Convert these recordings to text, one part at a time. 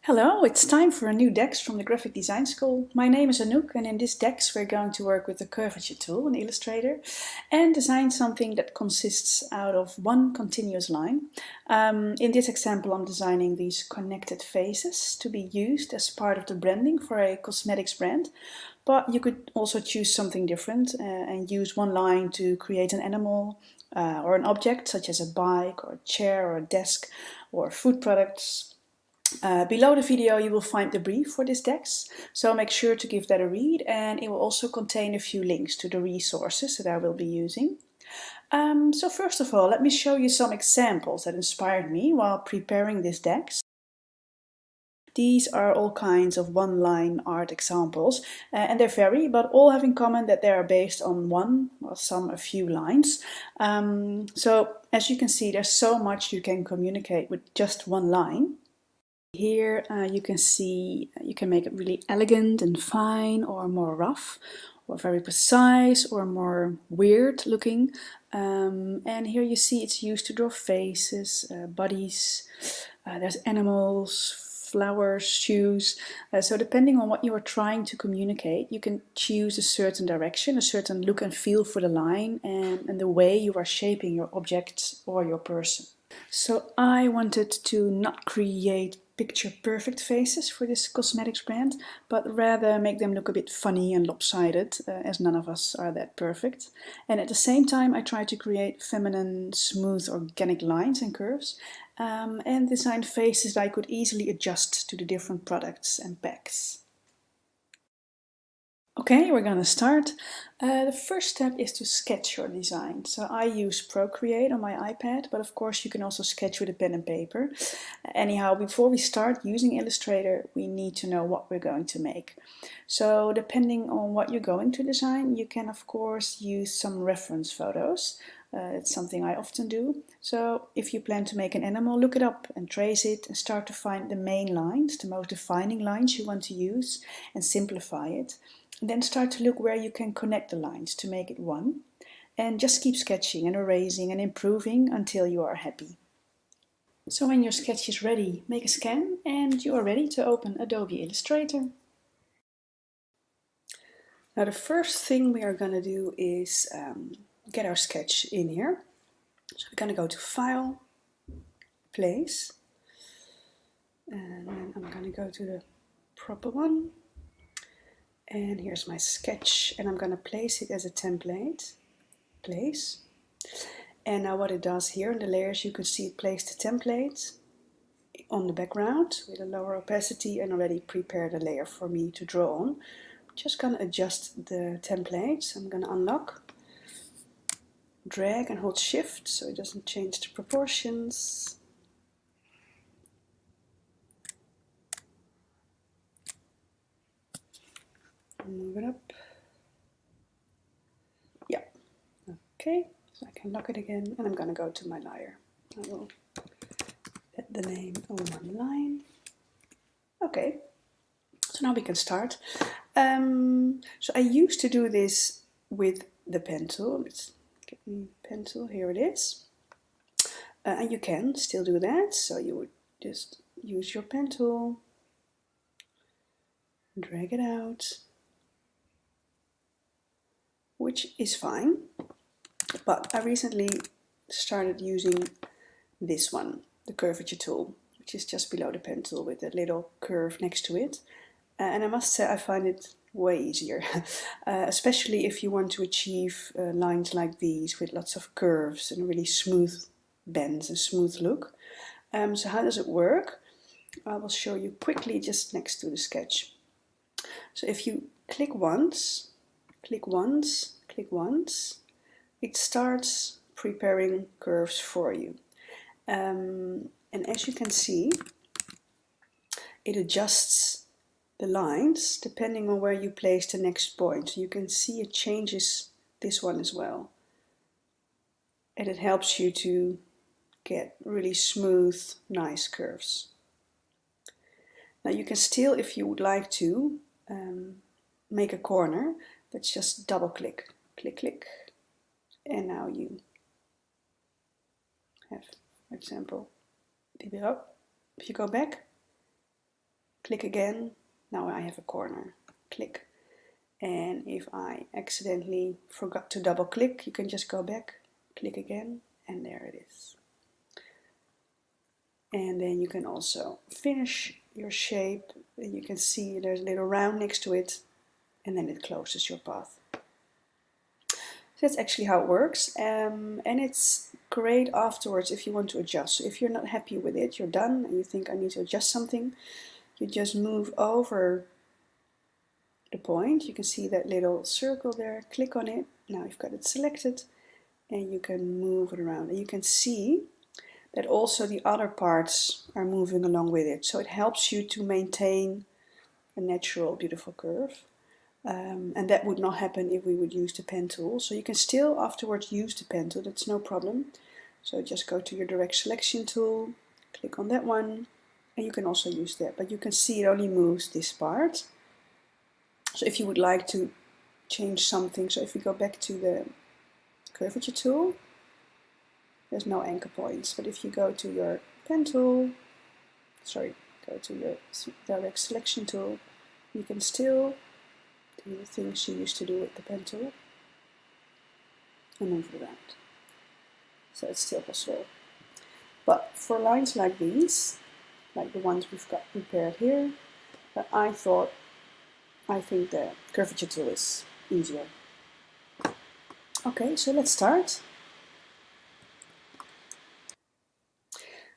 Hello, it's time for a new DEX from the Graphic Design School. My name is Anouk, and in this DEX we're going to work with the Curvature tool in Illustrator and design something that consists out of one continuous line. In this example I'm designing these connected faces to be used as part of the branding for a cosmetics brand, but you could also choose something different and use one line to create an animal or an object such as a bike or a chair or a desk or food products. Below the video you will find the brief for this DEX, so make sure to give that a read, and it will also contain a few links to the resources that I will be using. So first of all, let me show you some examples that inspired me while preparing this DEX. These are all kinds of one-line art examples, and they vary, but all have in common that they are based on one or a few lines. So as you can see, there's so much you can communicate with just one line. Here you can see you can make it really elegant and fine, or more rough, or very precise, or more weird looking. And here you see it's used to draw faces, bodies, there's animals, flowers, shoes. So depending on what you are trying to communicate, you can choose a certain direction, a certain look and feel for the line, and the way you are shaping your object or your person. So I wanted to not create picture-perfect faces for this cosmetics brand, but rather make them look a bit funny and lopsided, as none of us are that perfect. And at the same time I tried to create feminine, smooth, organic lines and curves, and design faces that I could easily adjust to the different products and packs. Okay, we're gonna start. The first step is to sketch your design. So I use Procreate on my iPad, but of course you can also sketch with a pen and paper. Anyhow, before we start using Illustrator, we need to know what we're going to make. So depending on what you're going to design, you can of course use some reference photos. It's something I often do. So if you plan to make an animal, look it up and trace it and start to find the main lines, the most defining lines you want to use, and simplify it. Then start to look where you can connect the lines to make it one, and just keep sketching and erasing and improving until you are happy. So when your sketch is ready, make a scan and you are ready to open Adobe Illustrator. Now the first thing we are going to do is get our sketch in here. So we're going to go to File, Place, and then I'm going to go to the proper one. And here's my sketch, and I'm going to place it as a template. Place. And now what it does here in the layers, you can see it placed the template on the background with a lower opacity and already prepared a layer for me to draw on. I'm just going to adjust the template. So I'm going to unlock, drag and hold Shift so it doesn't change the proportions. Move it up. Yeah, okay, so I can lock it again, and I'm going to go to my layer. I will let the name on one line. Okay, so now we can start. So I used to do this with the pen tool. Let's get me pen tool, here it is. And you can still do that, so you would just use your pen tool, drag it out, which is fine, but I recently started using this one, the Curvature tool, which is just below the pen tool with a little curve next to it. And I must say I find it way easier, especially if you want to achieve lines like these with lots of curves and really smooth bends and smooth look. So how does it work? I will show you quickly just next to the sketch. So if you click once, click once, click once, it starts preparing curves for you. And as you can see, it adjusts the lines depending on where you place the next point. So you can see it changes this one as well. And it helps you to get really smooth, nice curves. Now you can still, if you would like to, make a corner. Let's just double click, click, click. And now you have, for example, if you go back, click again, now I have a corner, click. And if I accidentally forgot to double click, you can just go back, click again, and there it is. And then you can also finish your shape, and you can see there's a little round next to it, and then it closes your path. So that's actually how it works, and it's great afterwards if you want to adjust. So if you're not happy with it, you're done, and you think I need to adjust something, you just move over the point. You can see that little circle there, click on it, now you've got it selected, and you can move it around. And you can see that also the other parts are moving along with it. So it helps you to maintain a natural, beautiful curve. And that would not happen if we would use the pen tool. So you can still afterwards use the pen tool, that's no problem. So just go to your direct selection tool, click on that one, and you can also use that. But you can see it only moves this part. So if you would like to change something, so if we go back to the curvature tool, there's no anchor points. But if you go to your pen tool, go to your direct selection tool, you can still do the things you used to do with the pen tool and move it around. So it's still possible. But for lines like these, like the ones we've got prepared here, I think the curvature tool is easier. Okay, so let's start.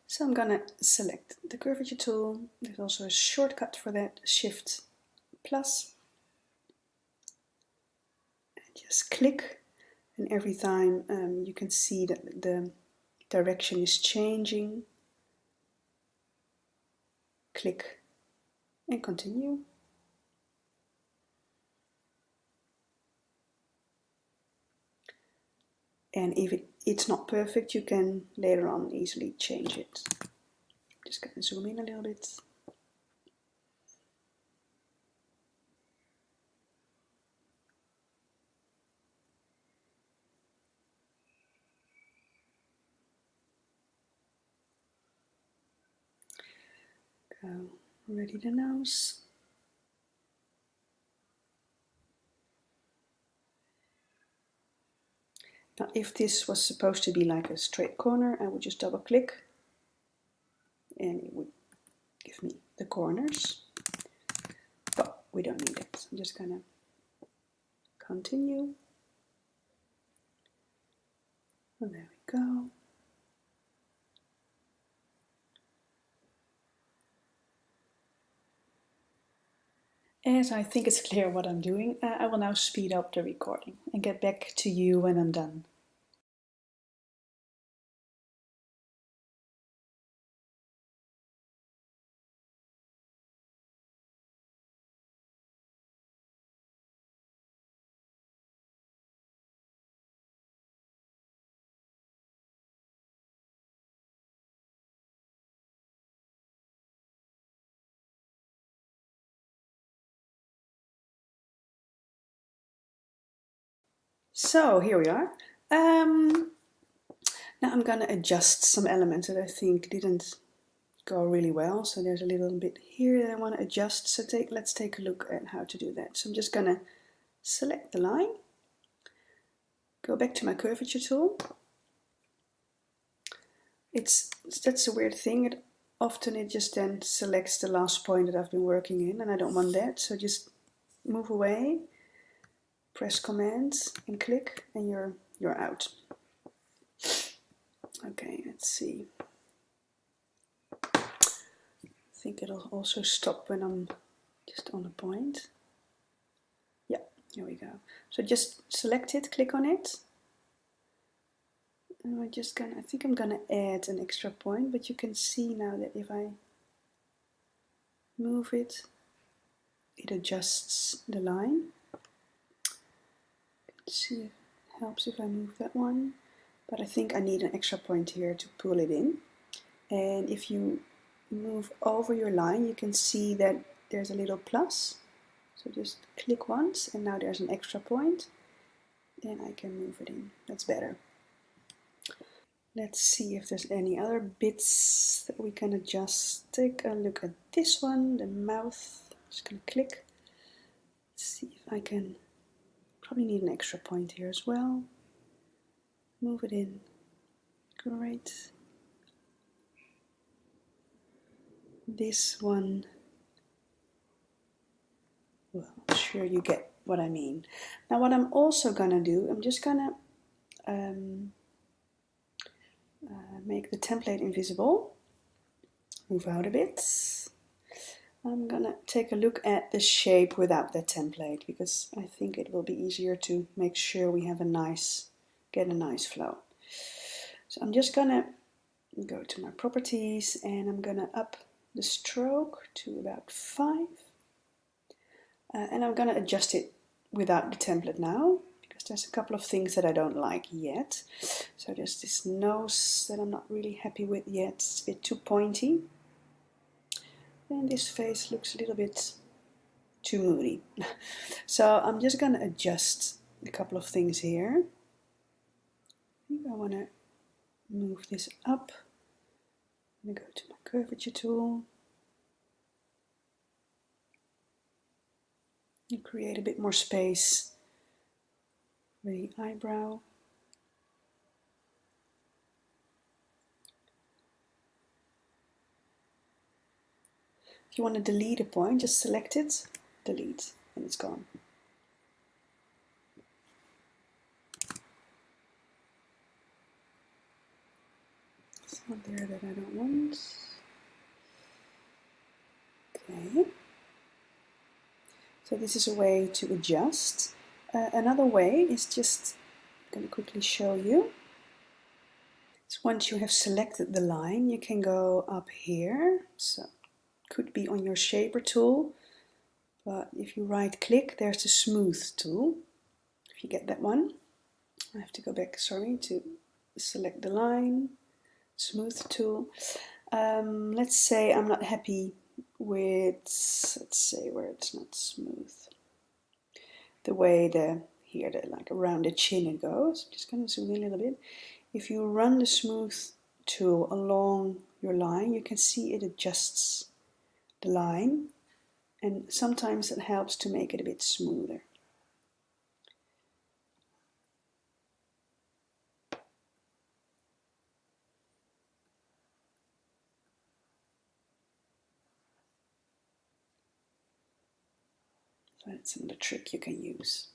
So I'm gonna select the curvature tool. There's also a shortcut for that, Shift plus. And just click, and every time you can see that the direction is changing. Click and continue. And if it's not perfect, you can later on easily change it. Just gonna zoom in a little bit. Go ready the nose. Now if this was supposed to be like a straight corner, I would just double click and it would give me the corners. But we don't need it. I'm just gonna continue. And there we go. As I think it's clear what I'm doing, I will now speed up the recording and get back to you when I'm done. So here we are. Now I'm gonna adjust some elements that I think didn't go really well. So there's a little bit here that I want to adjust. So let's take a look at how to do that. So I'm just gonna select the line, go back to my curvature tool. That's a weird thing. Often it just then selects the last point that I've been working in, and I don't want that. So just move away, press Command and click, and you're out. Okay, let's see. I think it'll also stop when I'm just on a point. Yeah, here we go. So just select it, click on it. And I think I'm gonna add an extra point, but you can see now that if I move it, it adjusts the line. Let's see if it helps if I move that one. But I think I need an extra point here to pull it in. And if you move over your line, you can see that there's a little plus. So just click once, and now there's an extra point. Then I can move it in. That's better. Let's see if there's any other bits that we can adjust. Take a look at this one, the mouth. Just gonna click. See if I can, probably need an extra point here as well. Move it in. Great. This one, well, I'm sure you get what I mean. Now what I'm also gonna do, I'm just gonna make the template invisible. Move out a bit. I'm gonna take a look at the shape without the template because I think it will be easier to make sure we have get a nice flow. So I'm just gonna go to my properties and I'm gonna up the stroke to about 5. And I'm gonna adjust it without the template now because there's a couple of things that I don't like yet. So there's this nose that I'm not really happy with yet. It's a bit too pointy. And this face looks a little bit too moody. So I'm just going to adjust a couple of things here. I think I want to move this up. I'm going to go to my curvature tool and create a bit more space for the eyebrow. If you want to delete a point, just select it, delete, and it's gone. It's not there that I don't want. Okay. So this is a way to adjust. Another way is just, I'm going to quickly show you. So once you have selected the line, you can go up here. So could be on your shaper tool, but if you right click, there's the smooth tool. If you get that one, I have to go back, sorry, to select the line, smooth tool. Let's say I'm not happy with, let's say where it's not smooth, the way here like around the chin it goes. I'm just going to zoom in a little bit. If you run the smooth tool along your line, you can see it adjusts the line, and sometimes it helps to make it a bit smoother. So that's another trick you can use.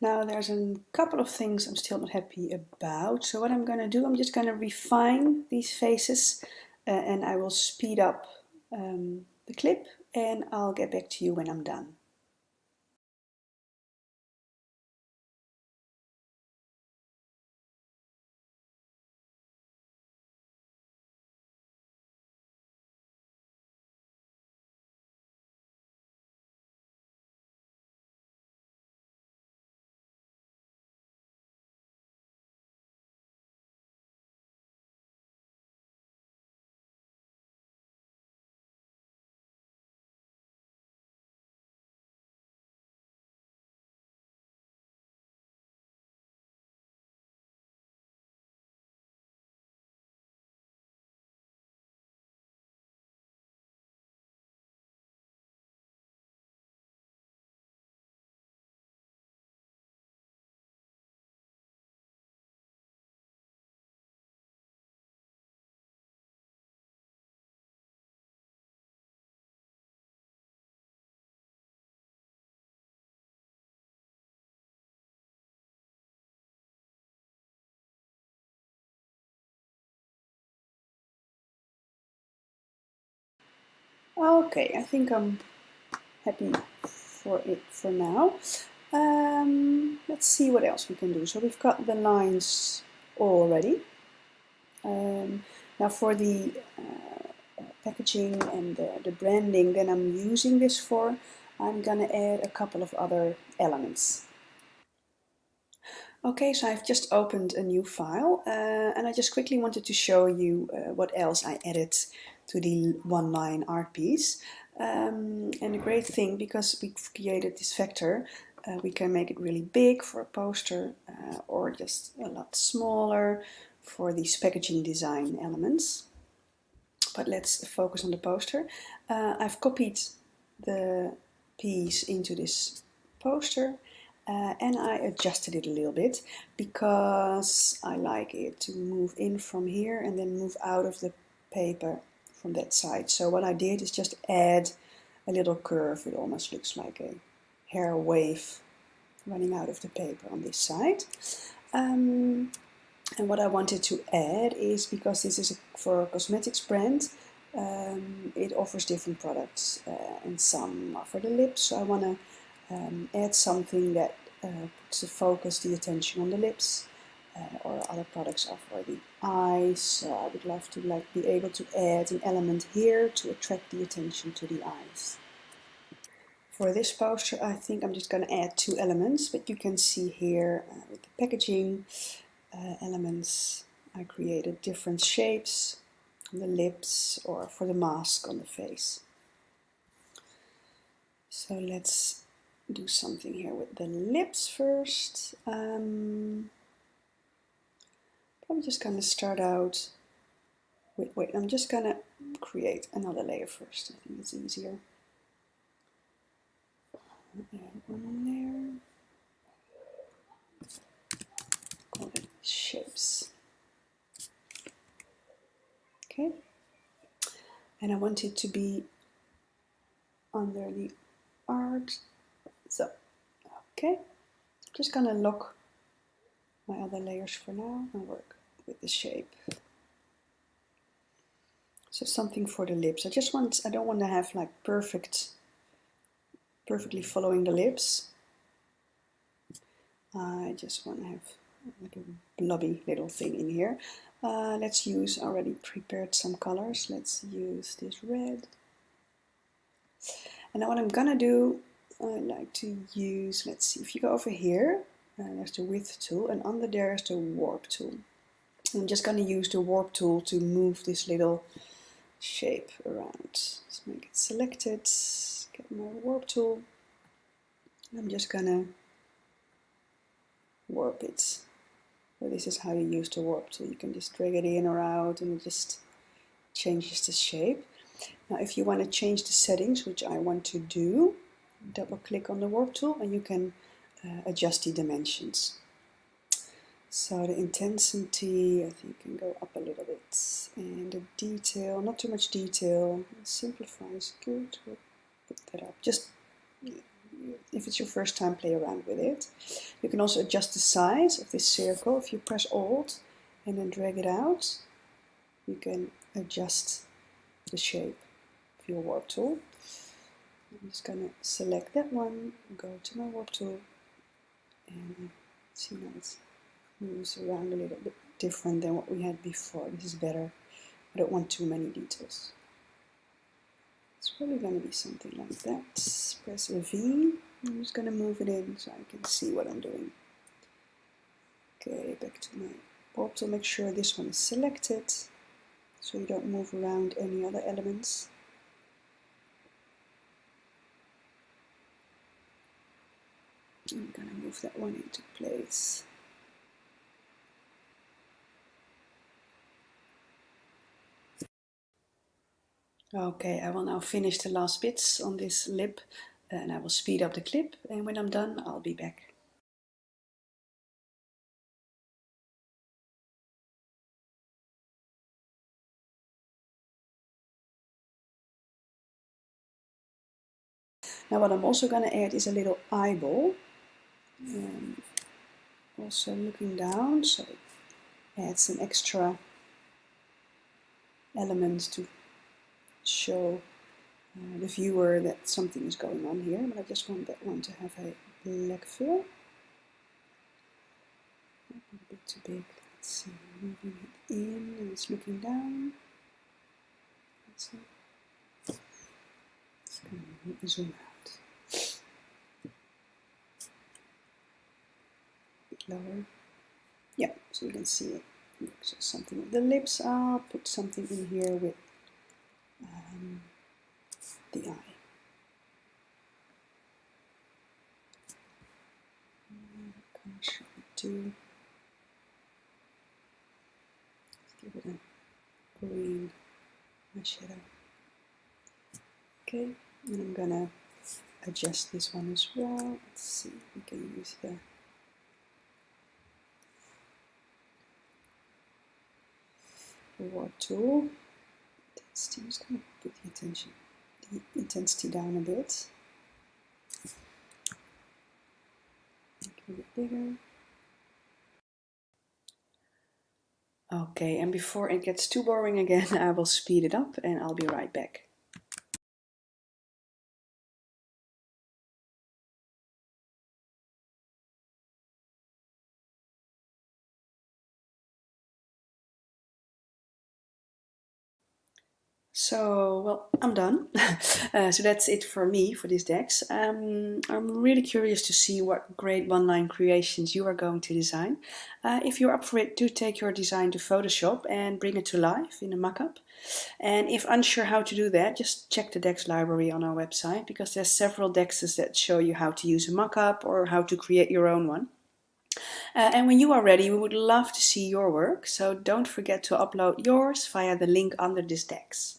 Now there's a couple of things I'm still not happy about. So what I'm going to do, I'm just going to refine these faces and I will speed up the clip and I'll get back to you when I'm done. Okay, I think I'm happy for it for now. Let's see what else we can do. So we've got the lines already. Now for the packaging and the branding that I'm using this for, I'm gonna add a couple of other elements. Okay, so I've just opened a new file and I just quickly wanted to show you what else I added to the one-line art piece. And the great thing, because we've created this vector, We can make it really big for a poster or just a lot smaller for these packaging design elements. But let's focus on the poster. I've copied the piece into this poster and I adjusted it a little bit because I like it to move in from here and then move out of the paper from that side. So what I did is just add a little curve. It almost looks like a hair wave running out of the paper on this side. And what I wanted to add is, because this is for a cosmetics brand, it offers different products and some are for the lips. So I want to add something that puts the focus, the attention on the lips, or other products are for the eyes. So I would love to be able to add an element here to attract the attention to the eyes. For this poster, I think I'm just going to add 2 elements, but you can see here with the packaging elements, I created different shapes on the lips or for the mask on the face. So let's do something here with the lips first. Probably just going to start out with, I'm just going to create another layer first. I think it's easier. Add one layer. Call it shapes. Okay. And I want it to be under the art. So, okay. Just gonna lock my other layers for now and work with the shape. So something for the lips. I don't want to have like perfectly following the lips. I just want to have like a blobby little thing in here. Let's use, already prepared some colors. Let's use this red. And now what I'm gonna do, I like to use, let's see, if you go over here, there's the width tool, and under there is the warp tool. I'm just gonna use the warp tool to move this little shape around. Let's make it selected, get my warp tool. I'm just gonna warp it. So this is how you use the warp tool. You can just drag it in or out and it just changes the shape. Now if you want to change the settings, which I want to do, double click on the warp tool and you can adjust the dimensions. So the intensity, I think, can go up a little bit. And the detail, not too much detail. Simplify is good. We'll put that up. Just if it's your first time, play around with it. You can also adjust the size of this circle. If you press Alt and then drag it out, you can adjust the shape of your warp tool. I'm just going to select that one, go to my warp tool, and see now it's moves around a little bit different than what we had before. This is better. I don't want too many details. It's probably going to be something like that. Press a V. I'm just going to move it in so I can see what I'm doing. Okay, back to my warp tool. Make sure this one is selected so you don't move around any other elements. I'm going to move that one into place. Okay, I will now finish the last bits on this lip and I will speed up the clip, and when I'm done I'll be back. Now what I'm also going to add is a little eyeball, also looking down, so it adds some extra elements to show the viewer that something is going on here, but I just want that one to have a black fill. A bit too big. Let's see, moving it in and it's looking down. Let's see. It's going to zoom out. A bit lower. Yeah, so you can see it. So something with the lips. I'll put something in here with the eye. to give it a green eyeshadow. Okay, and I'm gonna adjust this one as well. Let's see if we can use the reward tool. I'm just gonna put the intensity down a bit. Make it a bit bigger. Okay, and before it gets too boring again, I will speed it up and I'll be right back. So, well, I'm done. So that's it for me for this DEX. I'm really curious to see what great one-line creations you are going to design. If you're up for it, do take your design to Photoshop and bring it to life in a mockup. And if unsure how to do that, just check the DEX library on our website, because there's several DEXs that show you how to use a mockup or how to create your own one. And when you are ready, we would love to see your work, so don't forget to upload yours via the link under this DEX.